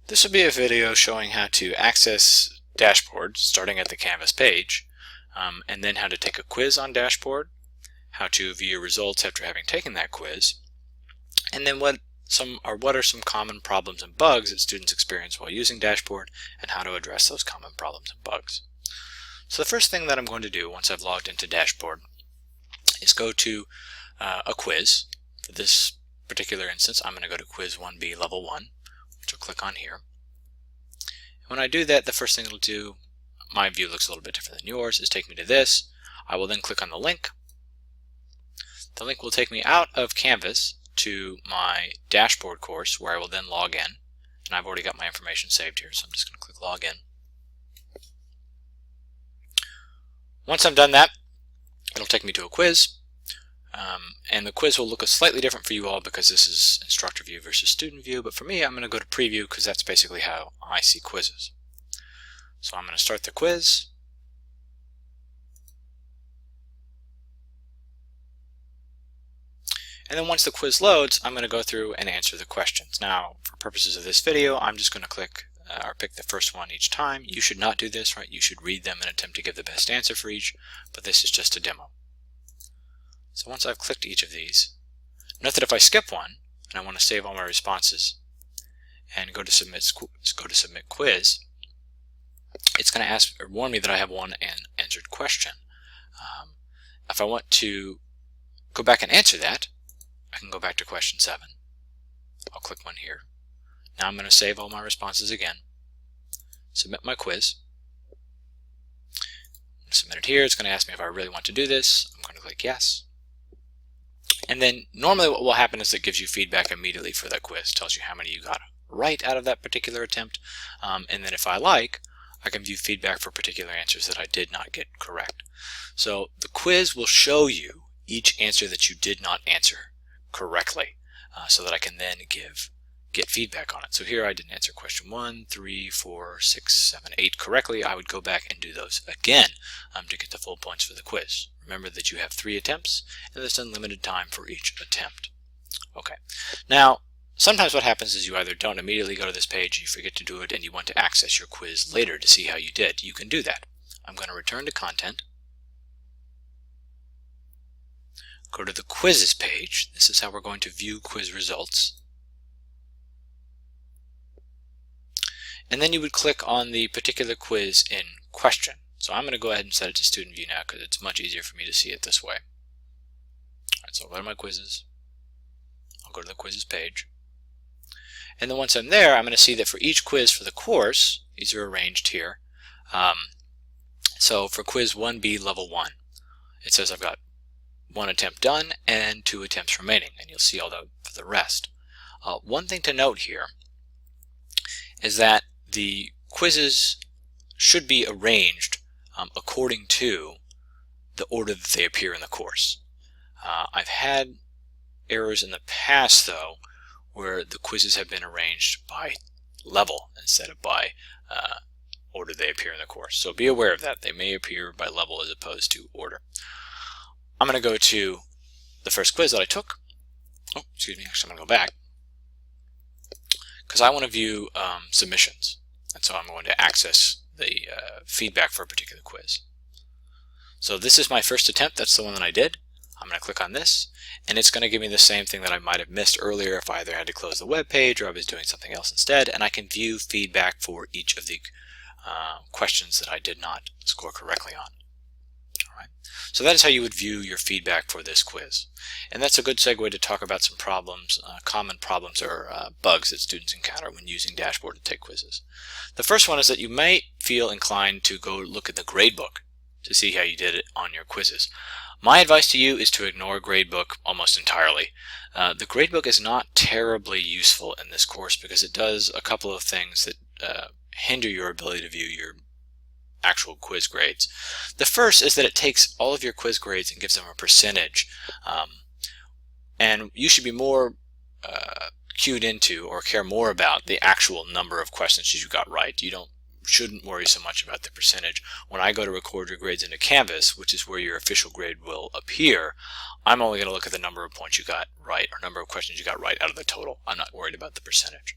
This will be a video showing how to access Dashboard starting at the Canvas page, and then how to take a quiz on Dashboard, how to view your results after having taken that quiz, and then what are some common problems and bugs that students experience while using Dashboard, and how to address those common problems and bugs. So the first thing that I'm going to do once I've logged into Dashboard is go to a quiz. For this particular instance, I'm going to go to Quiz 1B Level 1, which I'll click on here. When I do that, the first thing it'll do, my view looks a little bit different than yours, is take me to this. I will then click on the link. The link will take me out of Canvas to my Dashboard course, where I will then log in. And I've already got my information saved here, so I'm just going to click Log In. Once I've done that, it'll take me to a quiz. And the quiz will look slightly different for you all because this is instructor view versus student view, but for me I'm going to go to preview because that's basically how I see quizzes. So I'm going to start the quiz. And then once the quiz loads, I'm going to go through and answer the questions. Now, for purposes of this video, I'm just going to click or pick the first one each time. You should not do this, right? You should read them and attempt to give the best answer for each, but this is just a demo. So once I've clicked each of these, note that if I skip one and I want to save all my responses and go to submit quiz, it's going to ask or warn me that I have one answered question. If I want to go back and answer that, I can go back to question 7. I'll click one here. Now I'm going to save all my responses again, submit my quiz, submit it here. It's going to ask me if I really want to do this. I'm going to click yes. And then normally what will happen is it gives you feedback immediately for that quiz. It tells you how many you got right out of that particular attempt. And then if I like, I can view feedback for particular answers that I did not get correct. So the quiz will show you each answer that you did not answer correctly, so that I can then get feedback on it. So here I didn't answer question 1, 3, 4, 6, 7, 8 correctly. I would go back and do those again to get the full points for the quiz. Remember that you have 3 attempts and there's unlimited time for each attempt. Okay. Now, sometimes what happens is you either don't immediately go to this page, you forget to do it, and you want to access your quiz later to see how you did. You can do that. I'm going to return to Content. Go to the Quizzes page. This is how we're going to view quiz results. And then you would click on the particular quiz in question. So I'm going to go ahead and set it to student view now because it's much easier for me to see it this way. Alright, so I'll go to my quizzes. I'll go to the quizzes page. And then once I'm there, I'm going to see that for each quiz for the course, these are arranged here. So for quiz 1B level 1, it says I've got 1 attempt done and 2 attempts remaining, and you'll see all for the rest. One thing to note here is that the quizzes should be arranged according to the order that they appear in the course. I've had errors in the past, though, where the quizzes have been arranged by level instead of by order they appear in the course. So be aware of that. They may appear by level as opposed to order. I'm going to go to the first quiz that I took. Oh, excuse me, actually I'm going to go back because I want to view submissions. And so I'm going to access the feedback for a particular quiz. So this is my first attempt. That's the one that I did. I'm going to click on this, and it's going to give me the same thing that I might have missed earlier if I either had to close the web page or I was doing something else instead, and I can view feedback for each of the questions that I did not score correctly on. Alright, so that is how you would view your feedback for this quiz. And that's a good segue to talk about some problems, common problems or bugs that students encounter when using Dashboard to take quizzes. The first one is that you might feel inclined to go look at the gradebook to see how you did it on your quizzes. My advice to you is to ignore gradebook almost entirely. The gradebook is not terribly useful in this course because it does a couple of things that hinder your ability to view your actual quiz grades. The first is that it takes all of your quiz grades and gives them a percentage. And you should be more cued into or care more about the actual number of questions you got right. You don't shouldn't worry so much about the percentage. When I go to record your grades into Canvas, which is where your official grade will appear, I'm only going to look at the number of points you got right, or number of questions you got right out of the total. I'm not worried about the percentage.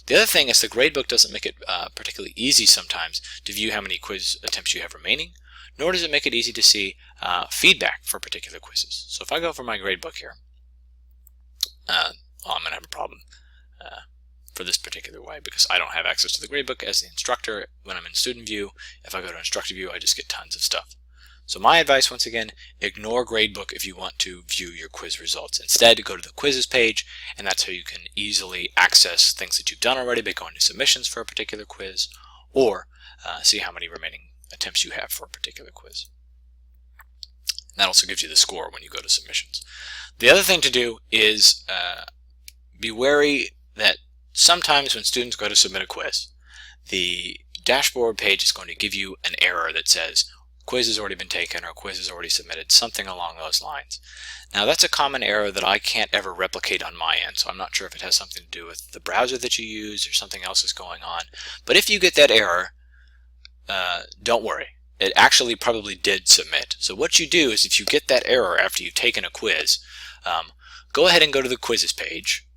The other thing is the gradebook doesn't make it particularly easy sometimes to view how many quiz attempts you have remaining, nor does it make it easy to see feedback for particular quizzes. So if I go for my gradebook here, I'm going to have a problem for this particular way because I don't have access to the gradebook as the instructor. When I'm in student view, if I go to instructor view, I just get tons of stuff. So my advice, once again, ignore gradebook if you want to view your quiz results. Instead, go to the quizzes page, and that's how you can easily access things that you've done already by going to submissions for a particular quiz, or see how many remaining attempts you have for a particular quiz. And that also gives you the score when you go to submissions. The other thing to do is be wary that sometimes when students go to submit a quiz, the dashboard page is going to give you an error that says quiz has already been taken or quiz is already submitted, something along those lines. Now that's a common error that I can't ever replicate on my end, so I'm not sure if it has something to do with the browser that you use or something else is going on. But if you get that error, don't worry. It actually probably did submit. So what you do is if you get that error after you've taken a quiz, go ahead and go to the quizzes page.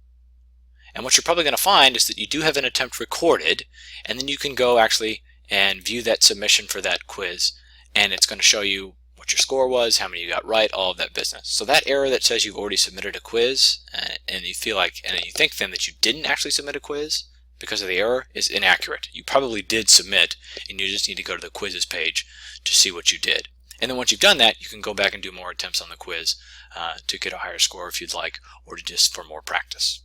And what you're probably going to find is that you do have an attempt recorded, and then you can go actually and view that submission for that quiz, and it's going to show you what your score was, how many you got right, all of that business. So that error that says you've already submitted a quiz, and you feel like, and you think then that you didn't actually submit a quiz because of the error, is inaccurate. You probably did submit, and you just need to go to the quizzes page to see what you did. And then once you've done that, you can go back and do more attempts on the quiz to get a higher score if you'd like, or to just for more practice.